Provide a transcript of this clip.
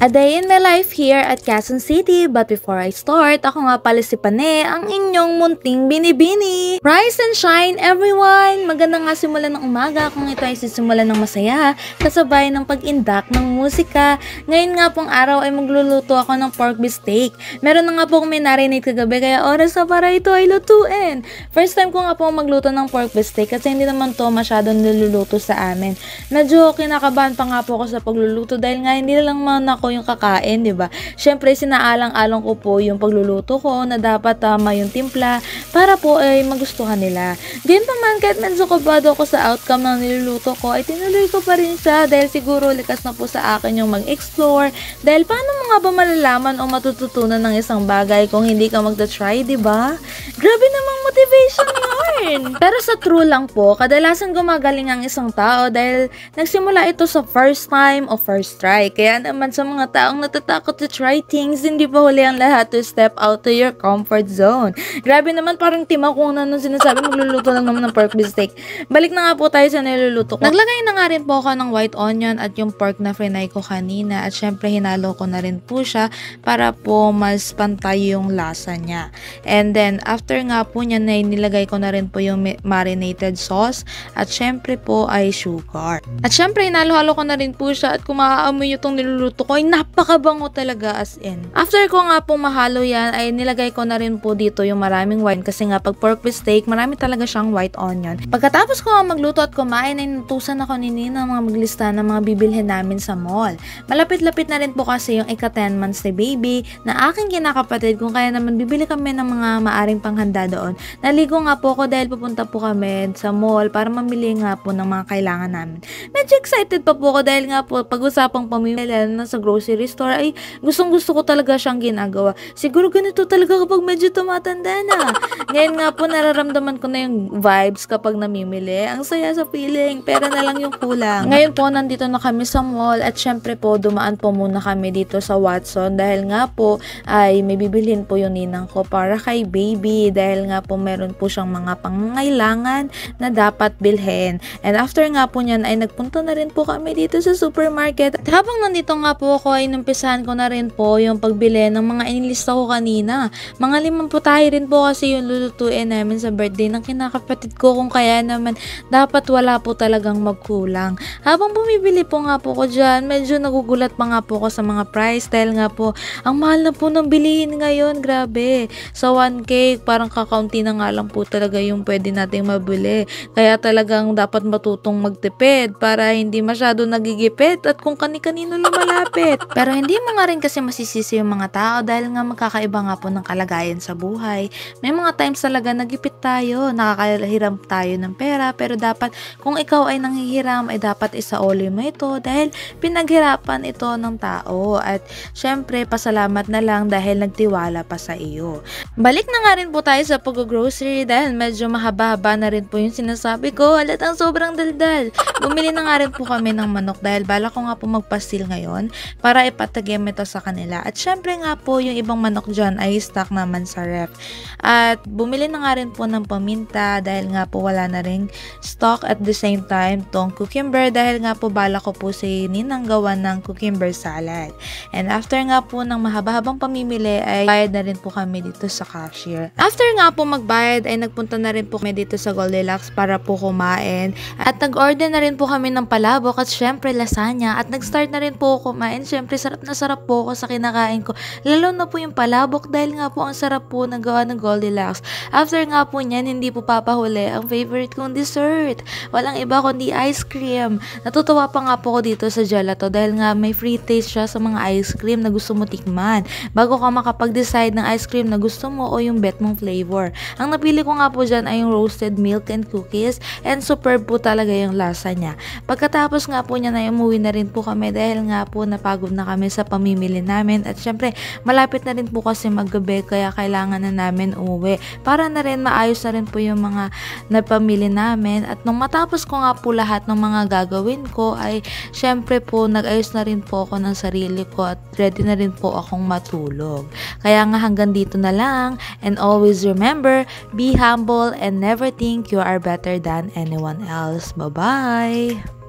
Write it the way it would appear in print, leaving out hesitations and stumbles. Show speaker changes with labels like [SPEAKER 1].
[SPEAKER 1] A day in my life here at Quezon City, but before I start, ako nga pala si Pane, ang inyong munting binibini. Rise and shine everyone! Maganda nga simulan ng umaga kung ito ay sisimulan ng masaya, kasabay ng pag-indak ng musika. Ngayon nga pong araw ay magluluto ako ng pork beef steak. Meron na nga po may narinate kagabi kaya oras na para ito ay lutuin. First time ko nga po magluto ng pork beef steak kasi hindi naman to masyadong niluluto sa amin. Medyo kinakabahan pa nga po ako sa pagluluto dahil nga hindi lang man ako yung kakain, 'di ba? Syempre sinaalang-alang ko po yung pagluluto ko na dapat tama yung timpla para po ay magustuhan nila. Ganyan pa man kahit medyo kabado ako sa outcome ng niluluto ko, ay tinuloy ko pa rin siya dahil siguro likas na po sa akin yung mag-explore. Dahil paano mo nga ba malalaman o matututunan ng isang bagay kung hindi ka magta-try, 'di ba? Grabe namang motivation yun. Pero sa true lang po, kadalasan gumagaling ang isang tao dahil nagsimula ito sa first time o first try. Kaya naman sa mga taong natatakot to try things, hindi pa huli ang lahat to step out to your comfort zone. Grabe naman, parang timakuna nung sinasabi magluluto lang naman ng pork beef steak. Balik na nga po tayo sa niluluto ko. Naglagay na nga rin po ako ng white onion at yung pork na frinay ko kanina at syempre hinalo ko na rin po siya para po mas pantay yung lasa niya. And then after nga po niya na nilagay ko na rin po yung marinated sauce at syempre po ay sugar. At syempre hinalo-halo ko na rin po siya at kung maaamoy itong niluluto ko ay napakabango talaga as in. After ko nga pong mahalo yan ay nilagay ko na rin po dito yung maraming white kasi nga pag pork beef steak marami talaga siyang white onion. Pagkatapos ko nga magluto at kumain ay natusan ako ni Nina mga maglista ng mga bibilhin namin sa mall. Malapit-lapit na rin po kasi yung ika-10 months ni baby na aking kinakapatid kung kaya naman bibili kami ng mga maaring panghanda doon. Naligo nga po ako dahil pupunta po kami sa mall para mamili nga po ng mga kailangan namin. Medyo excited pa po ako dahil nga po pag-usapang pamimili na sa grocery store ay gustong-gusto ko talaga siyang ginagawa. Siguro ganito talaga kapag medyo tumatanda na. Ngayon nga po nararamdaman ko na yung vibes kapag namimili. Ang saya sa feeling, pera na lang yung kulang. Ngayon po nandito na kami sa mall at syempre po dumaan po muna kami dito sa Watson dahil nga po ay may bibilhin po yung ninang ko para kay baby dahil nga po meron po siyang mga pangangailangan na dapat bilhin. And after nga po niyan ay nagpunta na rin po kami dito sa supermarket. At habang nandito nga po ako ay numpisahan ko na rin po yung pagbili ng mga inilista ko kanina. Mga 5 putahe rin po kasi yung lulutuin namin sa birthday ng kinakapatid ko kung kaya naman dapat wala po talagang magkulang. Habang bumibili po nga po ko dyan, medyo nagugulat pa nga po ko sa mga price dahil nga po ang mahal na po ng bilihin ngayon, grabe. Sa 1K parang kakaunti na nga lang po talaga yung pwede nating mabili. Kaya talagang dapat matutong magtipid para hindi masyado nagigipit at kung kani-kanino lumalapit. Pero hindi mo nga rin kasi masisisi yung mga tao dahil nga magkakaiba nga po ng kalagayan sa buhay. May mga times talaga nagipit tayo, nakakahiram tayo ng pera, pero dapat kung ikaw ay nanghihiram ay dapat isauli mo ito dahil pinaghirapan ito ng tao at syempre pasalamat na lang dahil nagtiwala pa sa iyo. Balik na nga rin po tayo sa pag-grocery dahil medyo mahaba-haba na rin po yung sinasabi ko, halatang sobrang daldal. Bumili na nga rin po kami ng manok dahil bala ko nga po magpastil ngayon para ipatagim ito sa kanila. At syempre nga po yung ibang manok dyan ay stock naman sa ref. At bumili na nga rin po ng paminta dahil nga po wala na rin stock at the same time tong cucumber dahil nga po bala ko po si Ninang gawa ng cucumber salad. And after nga po ng mahaba-habang pamimili ay bayad na rin po kami dito sa cashier. After nga po magbayad ay nagpunta na rin po kami dito sa Goldilocks para po kumain at nag-order na rin po kami ng palabok at syempre lasagna at nag-start na rin po kumain. Syempre sarap na sarap po ako sa kinakain ko. Lalo na po yung palabok dahil nga po ang sarap po ng gawa ng Goldilocks. After nga po niyan, hindi po papahuli ang favorite kong dessert. Walang iba kundi ice cream. Natutuwa pa nga po ako dito sa gelato dahil nga may free taste siya sa mga ice cream na gusto mo tikman. Bago ka makapag-decide ng ice cream na gusto mo o yung bet mong flavor. Ang napili ko nga po dyan ay yung roasted milk and cookies and superb po talaga yung lasa niya. Pagkatapos nga po niya na umuwi na rin po kami dahil nga po napagod na kami sa pamimili namin at syempre malapit na rin po kasi maggabi kaya kailangan na namin umuwi para na rin maayos na rin po yung mga napamili namin at nung matapos ko nga po lahat ng mga gagawin ko ay syempre po nag-ayos na rin po ako ng sarili ko at ready na rin po akong matulog. Kaya nga hanggang dito na lang and always remember, be humble and never think you are better than anyone else. Bye-bye!